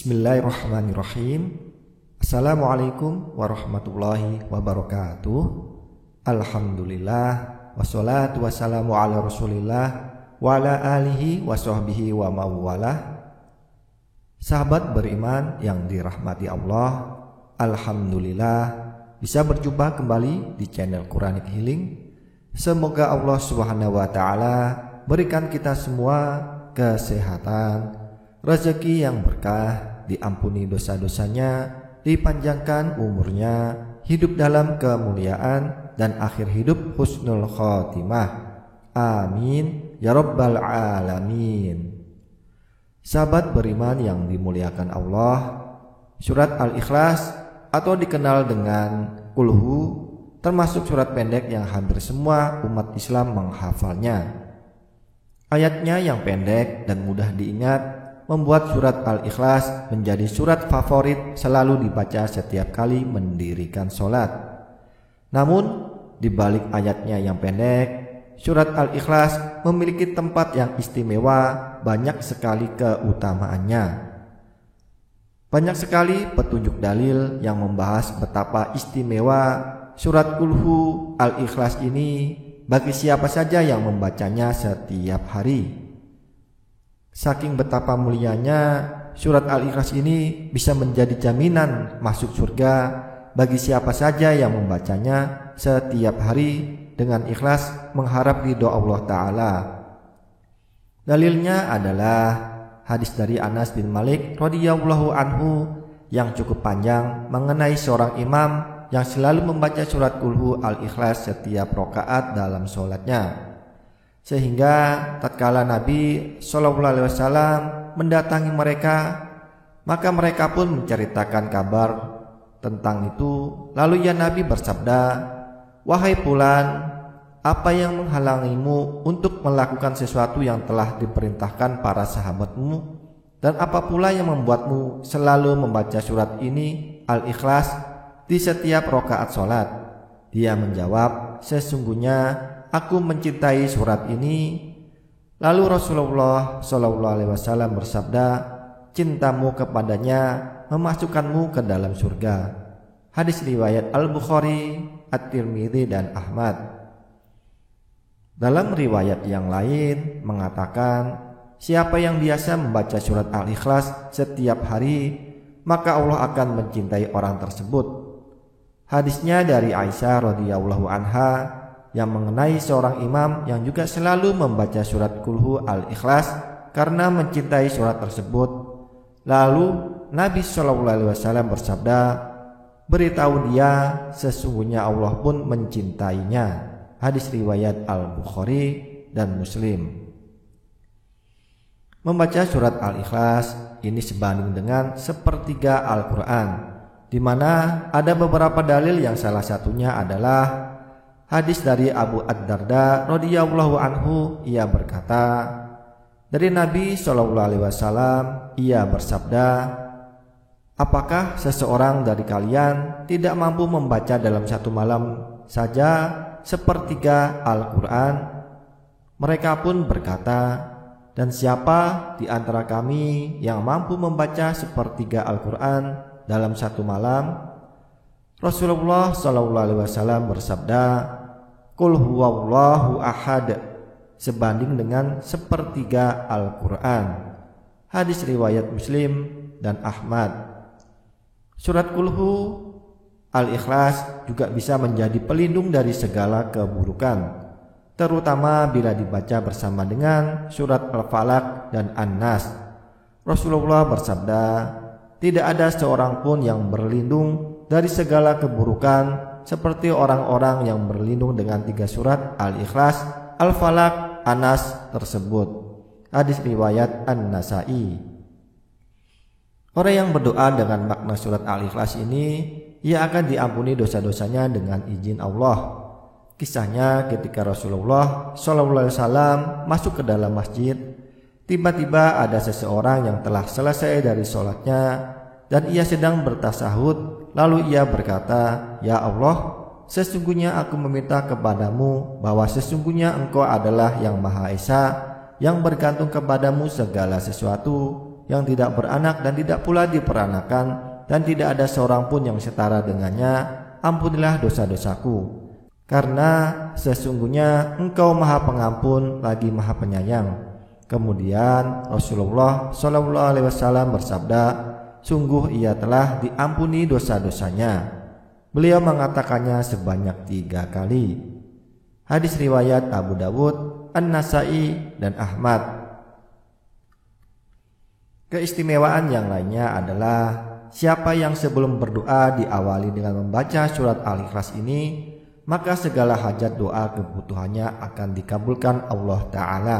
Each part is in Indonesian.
Bismillahirrahmanirrahim. Assalamualaikum warahmatullahi wabarakatuh. Alhamdulillah, wassalatu wassalamu ala rasulillah wa ala alihi wa sahbihi wa mawalah. Sahabat beriman yang dirahmati Allah, alhamdulillah bisa berjumpa kembali di channel Quranic Healing. Semoga Allah Subhanahu wa taala berikan kita semua kesehatan, rezeki yang berkah, diampuni dosa-dosanya, dipanjangkan umurnya, hidup dalam kemuliaan, dan akhir hidup husnul khotimah. Amin ya rabbal alamin. Sahabat beriman yang dimuliakan Allah, surat Al-Ikhlas atau dikenal dengan Qulhu termasuk surat pendek yang hampir semua umat Islam menghafalnya. Ayatnya yang pendek dan mudah diingat membuat surat Al-Ikhlas menjadi surat favorit selalu dibaca setiap kali mendirikan sholat. Namun, di balik ayatnya yang pendek, surat Al-Ikhlas memiliki tempat yang istimewa, banyak sekali keutamaannya. Banyak sekali petunjuk dalil yang membahas betapa istimewa surat Qulhu Al-Ikhlas ini bagi siapa saja yang membacanya setiap hari. Saking betapa mulianya surat Al-Ikhlas ini bisa menjadi jaminan masuk surga bagi siapa saja yang membacanya setiap hari dengan ikhlas mengharap ridho Allah Ta'ala. Dalilnya adalah hadis dari Anas bin Malik radhiyallahu anhu yang cukup panjang mengenai seorang imam yang selalu membaca surat Qulhu Al-Ikhlas setiap rakaat dalam sholatnya. Sehingga tatkala Nabi SAW mendatangi mereka, maka mereka pun menceritakan kabar tentang itu. Lalu ya Nabi bersabda, "Wahai fulan, apa yang menghalangimu untuk melakukan sesuatu yang telah diperintahkan para sahabatmu? Dan apa pula yang membuatmu selalu membaca surat ini Al-Ikhlas di setiap rakaat sholat?" Dia menjawab, "Sesungguhnya aku mencintai surat ini." Lalu Rasulullah SAW bersabda, "Cintamu kepadanya memasukkanmu ke dalam surga." Hadis riwayat Al-Bukhari, At-Tirmidzi, dan Ahmad. Dalam riwayat yang lain mengatakan, siapa yang biasa membaca surat Al-Ikhlas setiap hari, maka Allah akan mencintai orang tersebut. Hadisnya dari Aisyah radhiyallahu anha yang mengenai seorang imam yang juga selalu membaca surat Qulhu Al-Ikhlas karena mencintai surat tersebut. Lalu Nabi SAW bersabda, "Beritahu dia, sesungguhnya Allah pun mencintainya." Hadis riwayat Al-Bukhari dan Muslim. Membaca surat Al-Ikhlas ini sebanding dengan sepertiga Al-Quran, di mana ada beberapa dalil yang salah satunya adalah hadis dari Abu Ad-Darda radhiyallahu anhu. Ia berkata, dari Nabi SAW, ia bersabda, "Apakah seseorang dari kalian tidak mampu membaca dalam satu malam saja sepertiga Al-Quran?" Mereka pun berkata, "Dan siapa di antara kami yang mampu membaca sepertiga Al-Quran dalam satu malam?" Rasulullah SAW bersabda, "Qul huwallahu ahad," sebanding dengan sepertiga Al-Quran. Hadis riwayat Muslim dan Ahmad. Surat Qulhu Al-Ikhlas juga bisa menjadi pelindung dari segala keburukan, terutama bila dibaca bersama dengan surat Al-Falaq dan An-Nas. Rasulullah bersabda, "Tidak ada seorang pun yang berlindung dari segala keburukan seperti orang-orang yang berlindung dengan 3 surat Al-Ikhlas, Al-Falaq, An-Nas tersebut." Hadis riwayat An-Nasa'i. Orang yang berdoa dengan makna surat Al-Ikhlas ini, ia akan diampuni dosa-dosanya dengan izin Allah. Kisahnya ketika Rasulullah SAW masuk ke dalam masjid, tiba-tiba ada seseorang yang telah selesai dari sholatnya dan ia sedang bertasahud. Lalu ia berkata, "Ya Allah, sesungguhnya aku meminta kepadamu bahwa sesungguhnya Engkau adalah yang Maha Esa, yang bergantung kepadamu segala sesuatu, yang tidak beranak dan tidak pula diperanakan, dan tidak ada seorang pun yang setara dengannya. Ampunilah dosa-dosaku, karena sesungguhnya Engkau Maha Pengampun lagi Maha Penyayang. Kemudian Rasulullah SAW bersabda, sungguh ia telah diampuni dosa-dosanya. Beliau mengatakannya sebanyak 3 kali. Hadis riwayat Abu Dawud, An-Nasai, dan Ahmad. Keistimewaan yang lainnya adalah siapa yang sebelum berdoa diawali dengan membaca surat Al-Ikhlas ini, maka segala hajat doa kebutuhannya akan dikabulkan Allah Ta'ala.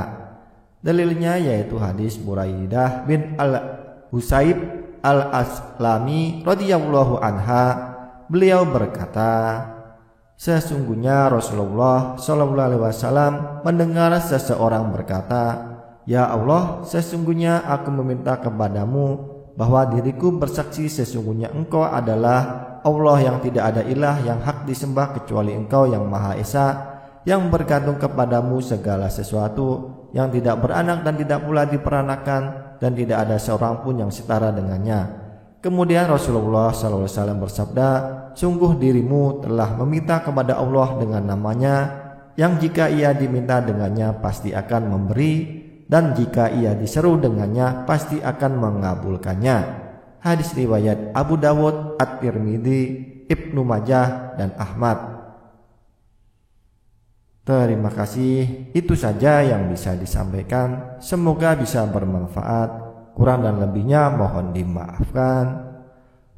Dalilnya yaitu hadis Buraidah bin Al-Husayb Al-Aslami radhiyallahu anha. Beliau berkata, sesungguhnya Rasulullah SAW mendengar seseorang berkata, ya Allah, sesungguhnya aku meminta kepadamu bahwa diriku bersaksi sesungguhnya Engkau adalah Allah yang tidak ada ilah yang hak disembah kecuali Engkau yang Maha Esa, yang bergantung kepadamu segala sesuatu, yang tidak beranak dan tidak pula diperanakan, dan tidak ada seorang pun yang setara dengannya. Kemudian Rasulullah SAW bersabda, sungguh dirimu telah meminta kepada Allah dengan namanya, yang jika ia diminta dengannya pasti akan memberi, dan jika ia diseru dengannya pasti akan mengabulkannya. Hadis riwayat Abu Dawud, At-Tirmidzi, Ibnu Majah, dan Ahmad. Terima kasih, itu saja yang bisa disampaikan. Semoga bisa bermanfaat. Kurang dan lebihnya mohon dimaafkan.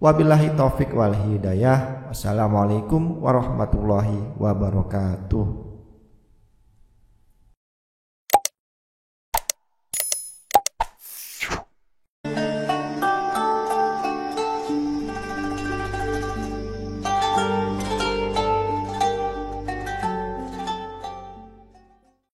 Wabillahi taufik wal hidayah. Wassalamualaikum warahmatullahi wabarakatuh.